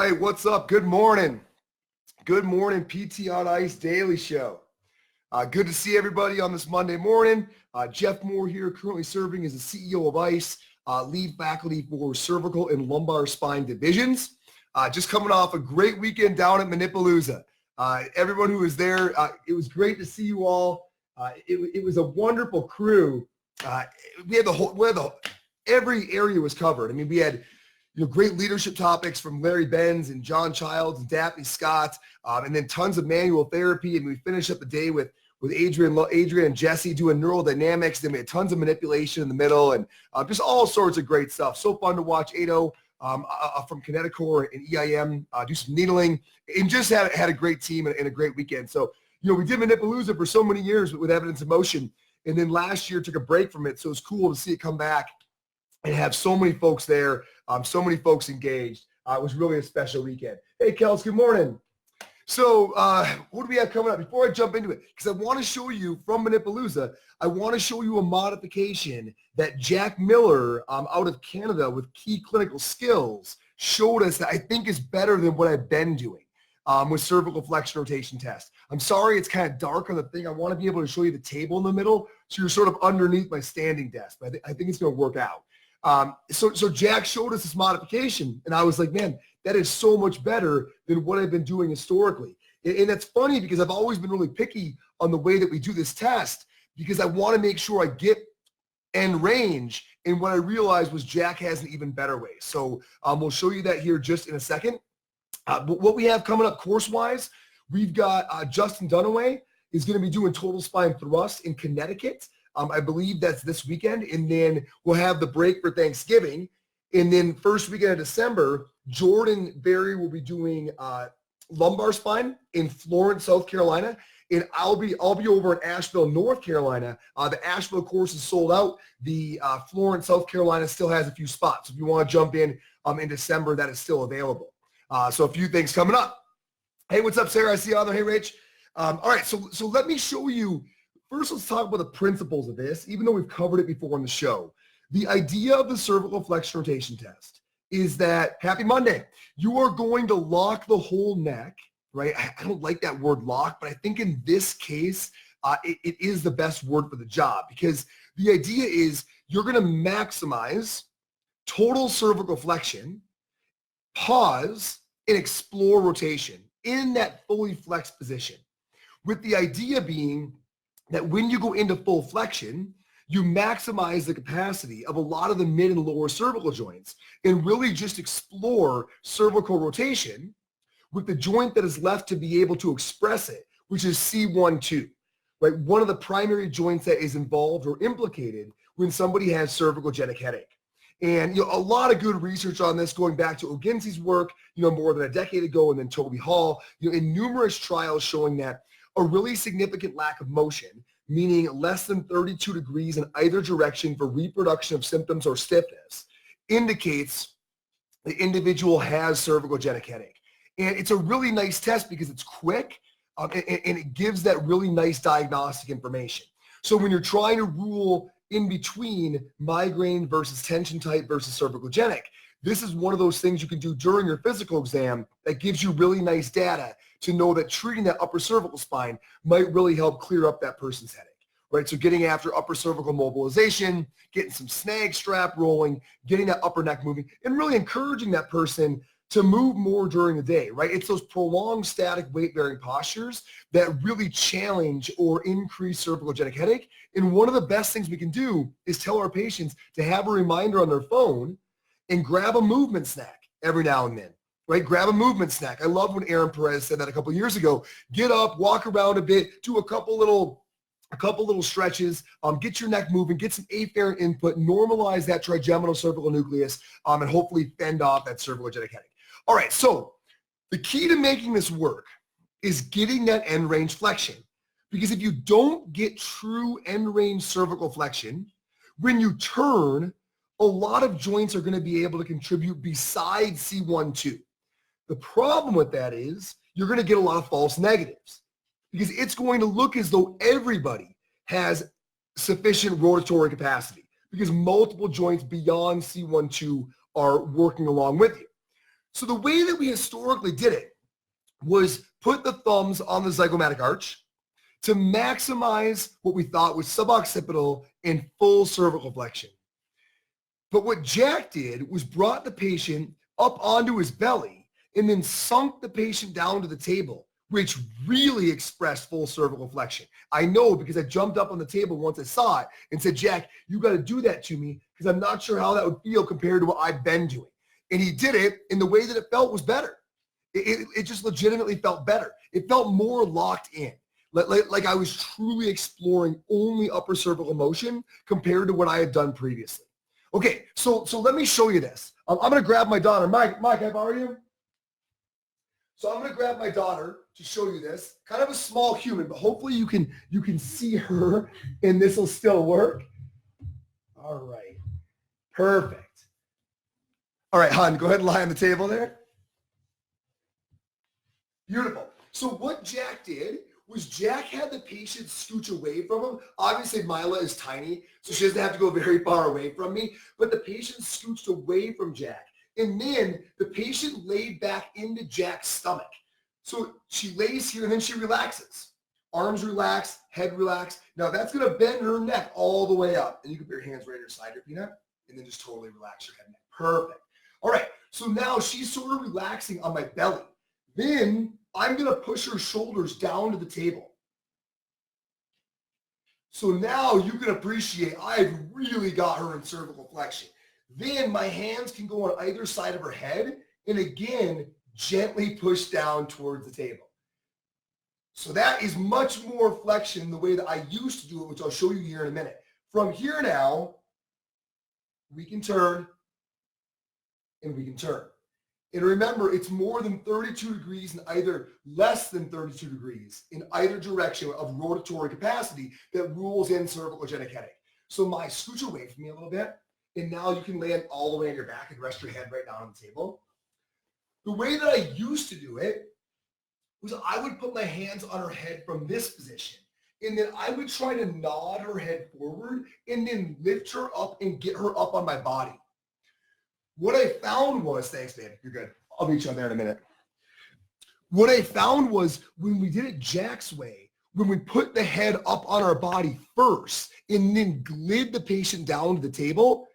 right, what's up? Good morning. Good morning, PT on Ice Daily Show. Good to see everybody on this Monday morning. Jeff Moore here, currently serving as the CEO of ICE, lead faculty for cervical and lumbar spine divisions. Just coming off a great weekend down at Manipalooza. Everyone who was there, it was great to see you all. It was a wonderful crew. Every area was covered. I mean, we had great leadership topics from Larry Benz and John Childs and Daphne Scott, and then tons of manual therapy. And we finished up the day with Adrian and Jesse doing neurodynamics. Then we had tons of manipulation in the middle and just all sorts of great stuff. So fun to watch Ado from Kineticore and EIM do some needling, and just had a great team and a great weekend. So, we did Manipalooza for so many years with Evidence of Motion, and then last year took a break from it. So it's cool to see it come back and have so many folks there, so many folks engaged. It was really a special weekend. Hey, Kels, good morning. So what do we have coming up? Before I jump into it, because I want to show you from Manipalooza, I want to show you a modification that Jack Miller out of Canada with Key Clinical Skills showed us that I think is better than what I've been doing with cervical flexion rotation test. I'm sorry it's kind of dark on the thing. I want to be able to show you the table in the middle so you're sort of underneath my standing desk. But I think it's going to work out. So Jack showed us this modification, and I was like, man, that is so much better than what I've been doing historically. And that's funny because I've always been really picky on the way that we do this test because I want to make sure I get end range. And what I realized was Jack has an even better way. So we'll show you that here just in a second. But what we have coming up course-wise, we've got Justin Dunaway is going to be doing total spine thrust in Connecticut. I believe that's this weekend, and then we'll have the break for Thanksgiving. And then first weekend of December, Jordan Berry will be doing lumbar spine in Florence, South Carolina, and I'll be over in Asheville, North Carolina. The Asheville course is sold out. The Florence, South Carolina still has a few spots. If you want to jump in December, that is still available. So a few things coming up. Hey, what's up, Sarah? I see you on there. Hey, Rich. All right, so let me show you. First, let's talk about the principles of this, even though we've covered it before on the show. The idea of the cervical flexion rotation test is that, happy Monday, you are going to lock the whole neck, right? I don't like that word lock, but I think in this case, it is the best word for the job because the idea is you're going to maximize total cervical flexion, pause, and explore rotation in that fully flexed position, with the idea being that when you go into full flexion, you maximize the capacity of a lot of the mid and lower cervical joints and really just explore cervical rotation with the joint that is left to be able to express it, which is C1-2, right? One of the primary joints that is involved or implicated when somebody has cervicogenic headache. And a lot of good research on this going back to Oginski's work, more than a decade ago, and then Toby Hall, in numerous trials showing that a really significant lack of motion, meaning less than 32 degrees in either direction for reproduction of symptoms or stiffness, indicates the individual has cervicogenic headache. And it's a really nice test because it's quick and it gives that really nice diagnostic information. So when you're trying to rule in between migraine versus tension type versus cervicogenic, this is one of those things you can do during your physical exam that gives you really nice data to know that treating that upper cervical spine might really help clear up that person's headache, right? So getting after upper cervical mobilization, getting some snag strap rolling, getting that upper neck moving, and really encouraging that person to move more during the day, right? It's those prolonged static weight-bearing postures that really challenge or increase cervicogenic headache. And one of the best things we can do is tell our patients to have a reminder on their phone and grab a movement snack every now and then, right? Grab a movement snack. I love when Aaron Perez said that a couple of years ago. Get up, walk around a bit, do a couple little stretches, get your neck moving, get some afferent input, normalize that trigeminal cervical nucleus, and hopefully fend off that cervicogenic headache. All right, so the key to making this work is getting that end range flexion. Because if you don't get true end range cervical flexion, when you turn, a lot of joints are going to be able to contribute besides C1-2. The problem with that is you're going to get a lot of false negatives because it's going to look as though everybody has sufficient rotatory capacity because multiple joints beyond C1-2 are working along with you. So the way that we historically did it was put the thumbs on the zygomatic arch to maximize what we thought was suboccipital and full cervical flexion. But what Jack did was brought the patient up onto his belly and then sunk the patient down to the table, which really expressed full cervical flexion. I know because I jumped up on the table once I saw it and said, Jack, you got to do that to me because I'm not sure how that would feel compared to what I've been doing. And he did it in the way that it felt was better. It just legitimately felt better. It felt more locked in. Like I was truly exploring only upper cervical motion compared to what I had done previously. Okay, so let me show you this. I'm going to grab my daughter. Mike, can I borrow you? So I'm going to grab my daughter to show you this. Kind of a small human, but hopefully you can see her and this will still work. All right, perfect. All right, hon, go ahead and lie on the table there. Beautiful. So what Jack did was Jack had the patient scooch away from him. Obviously, Mila is tiny, so she doesn't have to go very far away from me, but the patient scooched away from Jack. And then the patient laid back into Jack's stomach. So she lays here and then she relaxes. Arms relax, head relax. Now that's going to bend her neck all the way up. And you can put your hands right on your side here, Peanut, and then just totally relax your head and neck. Perfect. All right, so now she's sort of relaxing on my belly. Then I'm going to push her shoulders down to the table. So now you can appreciate I've really got her in cervical flexion. Then my hands can go on either side of her head and again, gently push down towards the table. So that is much more flexion the way that I used to do it, which I'll show you here in a minute. From here now, we can turn and we can turn. And remember, it's more than 32 degrees and either less than 32 degrees in either direction of rotatory capacity that rules in cervicogenic headache. So my scooch away from me a little bit, and now you can land all the way on your back and rest your head right down on the table. The way that I used to do it was I would put my hands on her head from this position, and then I would try to nod her head forward and then lift her up and get her up on my body. What I found was, thanks, babe, you're good. I'll meet you on there in a minute. What I found was when we did it Jack's way, when we put the head up on our body first and then glid the patient down to the table,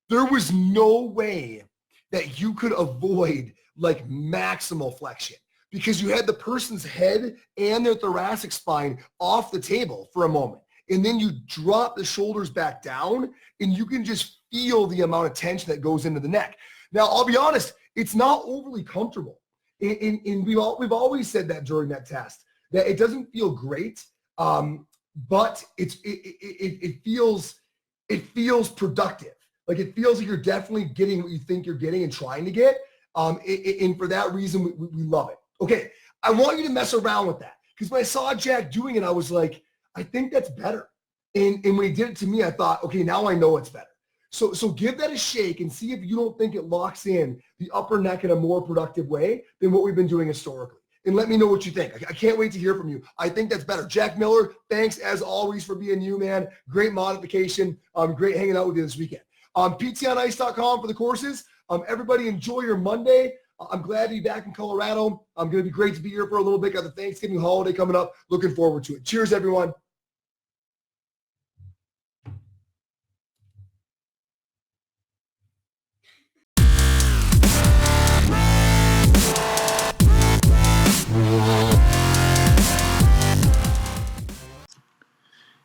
there was no way that you could avoid like maximal flexion because you had the person's head and their thoracic spine off the table for a moment. And then you drop the shoulders back down and you can just feel the amount of tension that goes into the neck. Now, I'll be honest, it's not overly comfortable. And we've always said that during that test, that it doesn't feel great, but it feels productive. Like it feels like you're definitely getting what you think you're getting and trying to get. And for that reason, we love it. Okay, I want you to mess around with that because when I saw Jack doing it, I was like, I think that's better. And when he did it to me, I thought, okay, now I know it's better. So give that a shake and see if you don't think it locks in the upper neck in a more productive way than what we've been doing historically. And let me know what you think. I can't wait to hear from you. I think that's better. Jack Miller, thanks as always for being you, man. Great modification. Great hanging out with you this weekend. PTOnice.com for the courses. Everybody enjoy your Monday. I'm glad to be back in Colorado. I'm going to be great to be here for a little bit. Got the Thanksgiving holiday coming up. Looking forward to it. Cheers, everyone.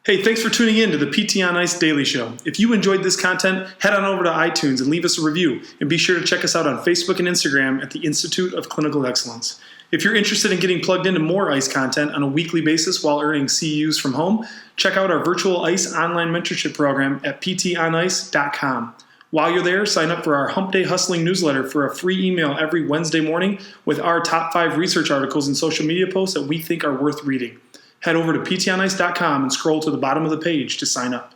Hey, thanks for tuning in to the PT on Ice Daily Show. If you enjoyed this content, head on over to iTunes and leave us a review. And be sure to check us out on Facebook and Instagram at the Institute of Clinical Excellence. If you're interested in getting plugged into more ICE content on a weekly basis while earning CEUs from home, check out our virtual ICE online mentorship program at ptonice.com. While you're there, sign up for our Hump Day Hustling newsletter for a free email every Wednesday morning with our top 5 research articles and social media posts that we think are worth reading. Head over to ptonice.com and scroll to the bottom of the page to sign up.